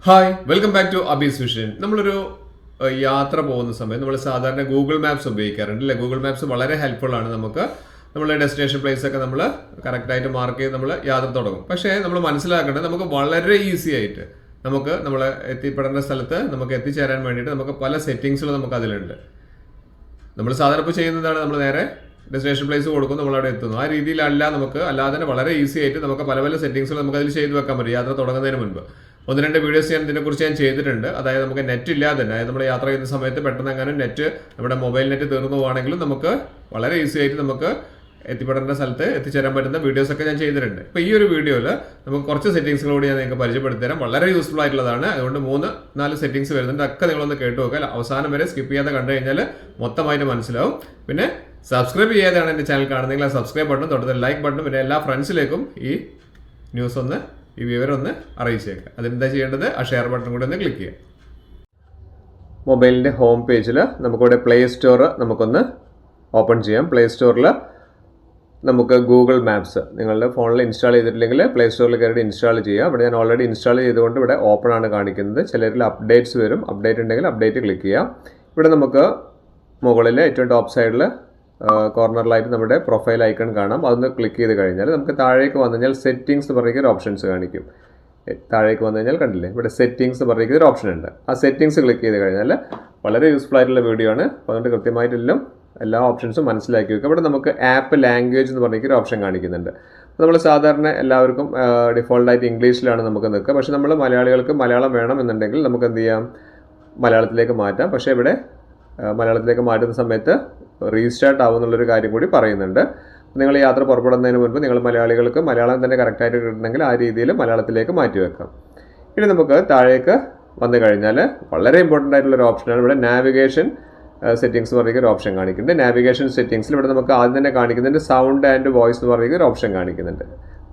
Hi welcome back to Abi's vision. നമ്മളൊരു യാത്ര പോകുന്ന സമയത്ത് നമ്മൾ സാധാരണ ഗൂഗിൾ മാപ്സ് ഉപയോഗിക്കാറുണ്ട് അല്ലേ? ഗൂഗിൾ മാപ്സ് വളരെ ഹെൽപ്ഫുൾ ആണ്. നമുക്ക് നമ്മളെ ഡെസ്റ്റിനേഷൻ പ്ലേസ് ഒക്കെ നമ്മൾ കറക്റ്റായിട്ട് മാർക്ക് ചെയ്ത് നമ്മൾ യാത്ര തുടങ്ങും. പക്ഷേ നമ്മൾ മനസ്സിലാക്കേണ്ടത് നമുക്ക് വളരെ ഈസി ആയിട്ട് നമുക്ക് നമ്മൾ എത്തിപ്പെടേണ്ട സ്ഥലത്ത് നമുക്ക് എത്തിച്ചേരാൻ വേണ്ടിയിട്ട് നമുക്ക് പല സെറ്റിങ്സുകൾ നമുക്ക് അതിലുണ്ട്. നമ്മൾ സാധാരണ ഇപ്പോൾ ചെയ്യുന്നതാണ്, നമ്മൾ നേരെ ഡെസ്റ്റിനേഷൻ പ്ലേസ് കൊടുക്കും, നമ്മൾ അവിടെ എത്തുന്നു. ആ രീതിയിലല്ല, നമുക്ക് അല്ലാതെ തന്നെ വളരെ ഈസി ആയിട്ട് നമുക്ക് പല പല സെറ്റിങ്സുകൾ നമുക്ക് അതിൽ ചെയ്ത് വെക്കാൻ പറ്റും യാത്ര തുടങ്ങുന്നതിന് മുൻപ്. ഒന്ന് രണ്ട് വീഡിയോസ് ഇതിനെക്കുറിച്ച് ഞാൻ ചെയ്തിട്ടുണ്ട്. അതായത് നമുക്ക് നെറ്റ് ഇല്ലാതെ തന്നെ, അതായത് നമ്മൾ യാത്ര ചെയ്യുന്ന സമയത്ത് പെട്ടെന്ന് എങ്ങനെ നെറ്റ് നമ്മുടെ മൊബൈൽ നെറ്റ് തീർന്നു പോവുകയാണെങ്കിലും നമുക്ക് വളരെ ഈസി ആയിട്ട് നമുക്ക് എത്തിപ്പെടേണ്ട സ്ഥലത്ത് എത്തിച്ചേരാൻ പറ്റുന്ന വീഡിയോസ് ഒക്കെ ഞാൻ ചെയ്തിട്ടുണ്ട്. ഇപ്പോൾ ഈ ഒരു വീഡിയോയിൽ നമുക്ക് കുറച്ച് സെറ്റിങ്സുകളോട് ഞാൻ നിങ്ങൾക്ക് പരിചയപ്പെടുത്തി തരാം. വളരെ യൂസ്ഫുൾ ആയിട്ടുള്ളതാണ്. അതുകൊണ്ട് 3-4 സെറ്റിങ്സ് വരുന്നുണ്ട്. ഒക്കെ നിങ്ങളൊന്ന് കേട്ടു നോക്കുക. അവസാനം വരെ സ്കിപ്പ് ചെയ്യാതെ കണ്ടു കഴിഞ്ഞാൽ മൊത്തമായിട്ട് മനസ്സിലാവും. പിന്നെ സബ്സ്ക്രൈബ് ചെയ്യാതെയാണ് എൻ്റെ ചാനൽ കാണുന്നതെങ്കിൽ ആ സബ്സ്ക്രൈബ് ബട്ടൺ, തൊട്ടടുത്ത ലൈക്ക് ബട്ടൺ, പിന്നെ എല്ലാ ഫ്രണ്ട്സിലേക്കും ഈ ന്യൂസ് ഒന്ന്, ഈ വിവരം ഒന്ന് അറിയിച്ചേക്കുക. അതിനെന്താ ചെയ്യേണ്ടത്? ആ ഷെയർ ബട്ടൺ കൂടി ഒന്ന് ക്ലിക്ക് ചെയ്യുക. മൊബൈലിൻ്റെ ഹോം പേജിൽ നമുക്കിവിടെ പ്ലേ സ്റ്റോർ നമുക്കൊന്ന് ഓപ്പൺ ചെയ്യാം. പ്ലേ സ്റ്റോറിൽ നമുക്ക് ഗൂഗിൾ മാപ്സ് നിങ്ങളുടെ ഫോണിൽ ഇൻസ്റ്റാൾ ചെയ്തിട്ടില്ലെങ്കിൽ പ്ലേ സ്റ്റോറിൽ കയറി ഇൻസ്റ്റാൾ ചെയ്യുക. ഇവിടെ ഞാൻ ഓൾറെഡി ഇൻസ്റ്റാൾ ചെയ്തുകൊണ്ട് ഇവിടെ ഓപ്പൺ ആണ് കാണിക്കുന്നത്. ചിലരിൽ അപ്ഡേറ്റ്സ് വരും. അപ്ഡേറ്റ് ഉണ്ടെങ്കിൽ അപ്ഡേറ്റ് ക്ലിക്ക് ചെയ്യാം. ഇവിടെ നമുക്ക് മുകളിൽ ഏറ്റവും ടോപ്പ് സൈഡിൽ കോർണറിലായിട്ട് നമ്മുടെ പ്രൊഫൈൽ ഐക്കൺ കാണാം. അതൊന്ന് ക്ലിക്ക് ചെയ്ത് കഴിഞ്ഞാൽ നമുക്ക് താഴേക്ക് വന്നു കഴിഞ്ഞാൽ സെറ്റിങ്സ് എന്ന് പറയുന്ന ഒരു ഓപ്ഷൻസ് കാണിക്കും. താഴേക്ക് വന്നു കഴിഞ്ഞാൽ കണ്ടില്ലേ, ഇവിടെ സെറ്റിങ്സ് എന്ന് പറയുന്ന ഒരു ഓപ്ഷൻ ഉണ്ട്. ആ സെറ്റിങ്സ് ക്ലിക്ക് ചെയ്ത് കഴിഞ്ഞാൽ വളരെ യൂസ്ഫുൾ ആയിട്ടുള്ള വീഡിയോ ആണ്. അതുകൊണ്ട് കൃത്യമായിട്ടെല്ലാം എല്ലാ ഓപ്ഷൻസും മനസ്സിലാക്കി വെക്കുക. ഇവിടെ നമുക്ക് ആപ്പ് ലാംഗ്വേജ് എന്ന് പറഞ്ഞൊരു ഓപ്ഷൻ കാണിക്കുന്നുണ്ട്. നമ്മൾ സാധാരണ എല്ലാവർക്കും ഡിഫോൾട്ടായിട്ട് ഇംഗ്ലീഷിലാണ് നമുക്ക് നിൽക്കുക. പക്ഷേ നമ്മൾ മലയാളികൾക്ക് മലയാളം വേണമെന്നുണ്ടെങ്കിൽ നമുക്ക് എന്ത് ചെയ്യാം, മലയാളത്തിലേക്ക് മാറ്റാം. പക്ഷേ ഇവിടെ മലയാളത്തിലേക്ക് മാറ്റുന്ന സമയത്ത് റീസ്റ്റാർട്ട് ആവുമെന്നുള്ളൊരു കാര്യം കൂടി പറയുന്നുണ്ട്. നിങ്ങൾ യാത്ര പുറപ്പെടുന്നതിന് മുൻപ് നിങ്ങൾ മലയാളികൾക്ക് മലയാളം തന്നെ കറക്റ്റായിട്ട് കിട്ടണമെങ്കിൽ ആ രീതിയിൽ മലയാളത്തിലേക്ക് മാറ്റി വെക്കാം. ഇനി നമുക്ക് താഴേക്ക് വന്നു കഴിഞ്ഞാൽ വളരെ ഇമ്പോർട്ടൻ്റ് ആയിട്ടുള്ളൊരു ഓപ്ഷനാണ്. ഇവിടെ നാവിഗേഷൻ സെറ്റിങ്സ് എന്ന് പറയുന്ന ഒരു ഓപ്ഷൻ കാണിക്കുന്നുണ്ട്. നാവിഗേഷൻ സെറ്റിങ്സിൽ ഇവിടെ നമുക്ക് ആദ്യം തന്നെ കാണിക്കുന്നുണ്ട് സൗണ്ട് ആൻഡ് വോയിസ് എന്ന് പറയുന്ന ഒരു ഓപ്ഷൻ കാണിക്കുന്നുണ്ട്.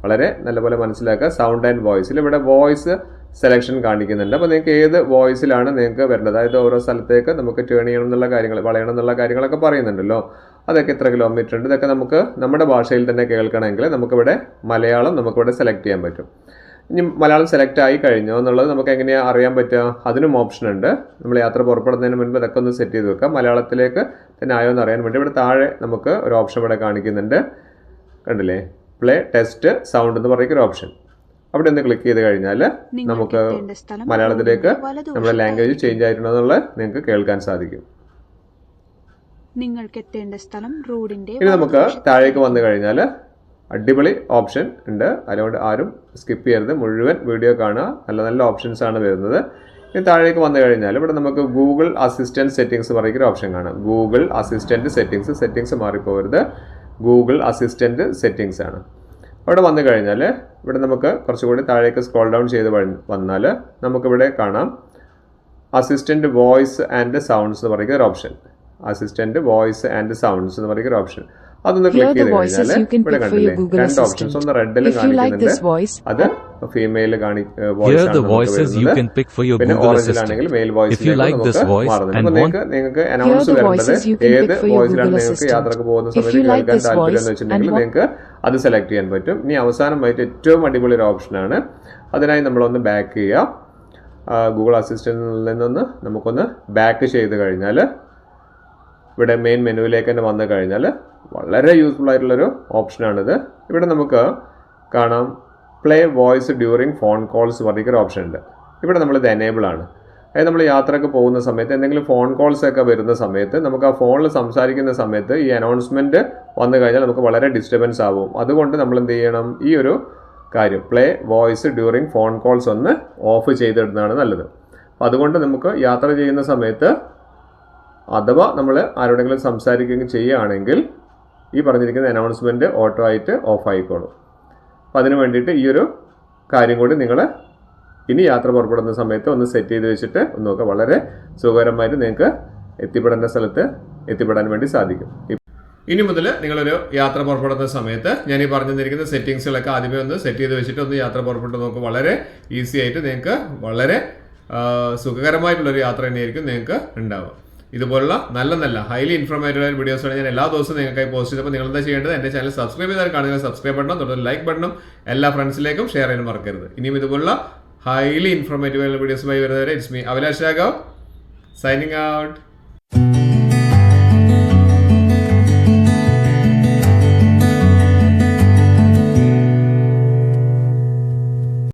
വളരെ നല്ലപോലെ മനസ്സിലാക്കുക. സൗണ്ട് ആൻഡ് വോയിസിൽ ഇവിടെ വോയിസ് സെലക്ഷൻ കാണിക്കുന്നുണ്ട്. അപ്പോൾ നിങ്ങൾക്ക് ഏത് വോയിസിലാണ് നിങ്ങൾക്ക് വരേണ്ടത്, അതായത് ഓരോ സ്ഥലത്തേക്ക് നമുക്ക് ടേൺ ചെയ്യണം എന്നുള്ള കാര്യങ്ങൾ, വളയണം എന്നുള്ള കാര്യങ്ങളൊക്കെ പറയുന്നുണ്ടല്ലോ. അതൊക്കെ എത്ര കിലോമീറ്റർ ഉണ്ട്, ഇതൊക്കെ നമുക്ക് നമ്മുടെ ഭാഷയിൽ തന്നെ കേൾക്കണമെങ്കിൽ നമുക്കിവിടെ മലയാളം നമുക്കിവിടെ സെലക്ട് ചെയ്യാൻ പറ്റും. ഇനി മലയാളം സെലക്ട് ആയി കഴിഞ്ഞോ എന്നുള്ളത് നമുക്ക് എങ്ങനെയാണ് അറിയാൻ പറ്റുക? അതിനും ഓപ്ഷൻ ഉണ്ട്. നമ്മൾ യാത്ര പുറപ്പെടുന്നതിന് മുൻപ് ഇതൊക്കെ ഒന്ന് സെറ്റ് ചെയ്ത് വെക്കാം. മലയാളത്തിലേക്ക് തന്നെ ആയോ എന്ന് അറിയാൻ വേണ്ടി ഇവിടെ താഴെ നമുക്ക് ഒരു ഓപ്ഷൻ ഇവിടെ കാണിക്കുന്നുണ്ട്. കണ്ടില്ലേ, പ്ലേ ടെസ്റ്റ് സൗണ്ട് എന്ന് പറയുന്ന ഒരു ഓപ്ഷൻ. അവിടെ ഒന്ന് ക്ലിക്ക് ചെയ്ത് കഴിഞ്ഞാൽ നമുക്ക് മലയാളത്തിലേക്ക് നമ്മുടെ ലാംഗ്വേജ് ചേഞ്ച് ആയിട്ടുണ്ടോ എന്നുള്ളത് നിങ്ങൾക്ക് കേൾക്കാൻ സാധിക്കും. ഇനി നമുക്ക് താഴേക്ക് വന്നു കഴിഞ്ഞാൽ അടിപൊളി ഓപ്ഷൻ ഉണ്ട്. അതുകൊണ്ട് ആരും സ്കിപ്പ് ചെയ്യരുത്, മുഴുവൻ വീഡിയോ കാണുക. നല്ല നല്ല ഓപ്ഷൻസ് ആണ് വരുന്നത്. ഇനി താഴേക്ക് വന്നു കഴിഞ്ഞാൽ ഇവിടെ നമുക്ക് ഗൂഗിൾ അസിസ്റ്റൻറ്റ് സെറ്റിങ്സ് പറയുന്ന ഓപ്ഷൻ കാണാം. ഗൂഗിൾ അസിസ്റ്റൻറ്റ് സെറ്റിങ്സ് മാറിപ്പോകരുത്, ഗൂഗിൾ അസിസ്റ്റൻറ്റ് സെറ്റിങ്സ് ആണ്. അവിടെ വന്നു കഴിഞ്ഞാൽ ഇവിടെ നമുക്ക് കുറച്ചുകൂടി താഴേക്ക് സ്ക്രോൾ ഡൗൺ ചെയ്ത് വന്നാൽ നമുക്കിവിടെ കാണാം അസിസ്റ്റൻറ്റ് വോയിസ് ആൻഡ് സൗണ്ട്സ് എന്ന് പറയുന്ന ഒരു option. Assistant voice and sounds എന്ന് പറയുന്ന ഒരു ഓപ്ഷൻ. അതൊന്ന് ക്ലിക്ക് ചെയ്ത് കഴിഞ്ഞാൽ ഇവിടെ കണ്ടില്ലേ, 2 ഓപ്ഷൻസ്. ഒന്ന് റെഡിൽ കാണിക്കുന്നുണ്ട്, അത് ഫീമെയിൽ വോയിസ് ആണ്. പിന്നെ ഓറഞ്ചിലാണെങ്കിൽ മെയിൽ വോയിസിലേക്ക് മാറുന്നുണ്ട്. നിങ്ങൾക്ക് അനൗൺസ് വരേണ്ടത് ഏത് വോയിസിലാണ് നിങ്ങൾക്ക് യാത്രക്ക് പോകുന്ന സമയത്ത് കേൾക്കാൻ താല്പര്യം എന്ന് വെച്ചിട്ടുണ്ടെങ്കിൽ നിങ്ങൾക്ക് അത് സെലക്ട് ചെയ്യാൻ പറ്റും. ഇനി അവസാനമായിട്ട് ഏറ്റവും അടിപൊളി ഒരു ഓപ്ഷനാണ്. അതിനായി നമ്മളൊന്ന് ബാക്ക് ചെയ്യുക. ഗൂഗിൾ അസിസ്റ്റന്റിൽ നിന്നൊന്ന് നമുക്കൊന്ന് ബാക്ക് ചെയ്ത് കഴിഞ്ഞാൽ ഇവിടെ മെയിൻ മെനുവിലേക്ക് തന്നെ വന്നു കഴിഞ്ഞാൽ വളരെ യൂസ്ഫുൾ ആയിട്ടുള്ളൊരു ഓപ്ഷനാണിത്. ഇവിടെ നമുക്ക് കാണാം play voice during phone calls പറഞ്ഞൊരു ഓപ്ഷൻ ഉണ്ട്. ഇവിടെ നമ്മളിത് എനേബിൾ ആണ്. അതായത് നമ്മൾ യാത്രയ്ക്ക് പോകുന്ന സമയത്ത് എന്തെങ്കിലും ഫോൺ കോൾസ് ഒക്കെ വരുന്ന സമയത്ത് നമുക്ക് ആ ഫോണിൽ സംസാരിക്കുന്ന സമയത്ത് ഈ അനൗൺസ്മെൻറ്റ് വന്നു കഴിഞ്ഞാൽ നമുക്ക് വളരെ ഡിസ്റ്റർബൻസ് ആവും. അതുകൊണ്ട് നമ്മൾ എന്ത് ചെയ്യണം, ഈ ഒരു കാര്യം play voice during phone calls ഒന്ന് ഓഫ് ചെയ്തിടുന്നതാണ് നല്ലത്. അപ്പോൾ അതുകൊണ്ട് നമുക്ക് യാത്ര ചെയ്യുന്ന സമയത്ത് അഥവാ നമ്മൾ ആരോടെങ്കിലും സംസാരിക്കുകയും ചെയ്യുകയാണെങ്കിൽ ഈ പറഞ്ഞിരിക്കുന്ന അനൗൺസ്മെൻറ്റ് ഓട്ടോ ആയിട്ട് ഓഫ് ആയിക്കോളും. അപ്പോൾ അതിന് വേണ്ടിയിട്ട് ഈ ഒരു കാര്യം കൂടി നിങ്ങൾ ഇനി യാത്ര പുറപ്പെടുന്ന സമയത്ത് ഒന്ന് സെറ്റ് ചെയ്ത് വെച്ചിട്ട് ഒന്ന് നോക്കുക. വളരെ സുഖകരമായിട്ട് നിങ്ങൾക്ക് എത്തിപ്പെടേണ്ട സ്ഥലത്ത് എത്തിപ്പെടാൻ വേണ്ടി സാധിക്കും. ഇനി മുതൽ നിങ്ങളൊരു യാത്ര പുറപ്പെടുന്ന സമയത്ത് ഞാൻ ഈ പറഞ്ഞു തന്നിരിക്കുന്ന സെറ്റിങ്സുകളൊക്കെ ആദ്യമേ ഒന്ന് സെറ്റ് ചെയ്ത് വെച്ചിട്ട് ഒന്ന് യാത്ര പുറപ്പെട്ട് നോക്കുക. വളരെ ഈസി ആയിട്ട് നിങ്ങൾക്ക് വളരെ സുഖകരമായിട്ടുള്ളൊരു യാത്ര തന്നെയായിരിക്കും നിങ്ങൾക്ക് ഉണ്ടാവുക. ഇതുപോലുള്ള നല്ല ഹൈലി ഇൻഫോർമേറ്റീവ് ആയ വീഡിയോസാണ് ഞാൻ എല്ലാ ദിവസവും നിങ്ങൾക്കായി പോസ്റ്റ് ചെയ്തപ്പോൾ നിങ്ങൾ എന്താ ചെയ്യേണ്ടത്, എൻ്റെ ചാനൽ സബ്സ്ക്രൈബ് ചെയ്താൽ കാണുക, സബ്സ്ക്രൈബ് ബട്ടൺ തൊട്ട് ലൈക്ക് ബട്ടണും എല്ലാ ഫ്രണ്ട്സിലേക്കും ഷെയർ ചെയ്യാൻ മറക്കരുത്. ഇനിയും ഇതുപോലുള്ള ഹൈലി ഇൻഫോർമേറ്റീവ് ആയിട്ടുള്ള വീഡിയോസുമായി വരുന്നവരെ it's me Abhilash Raghav signing out.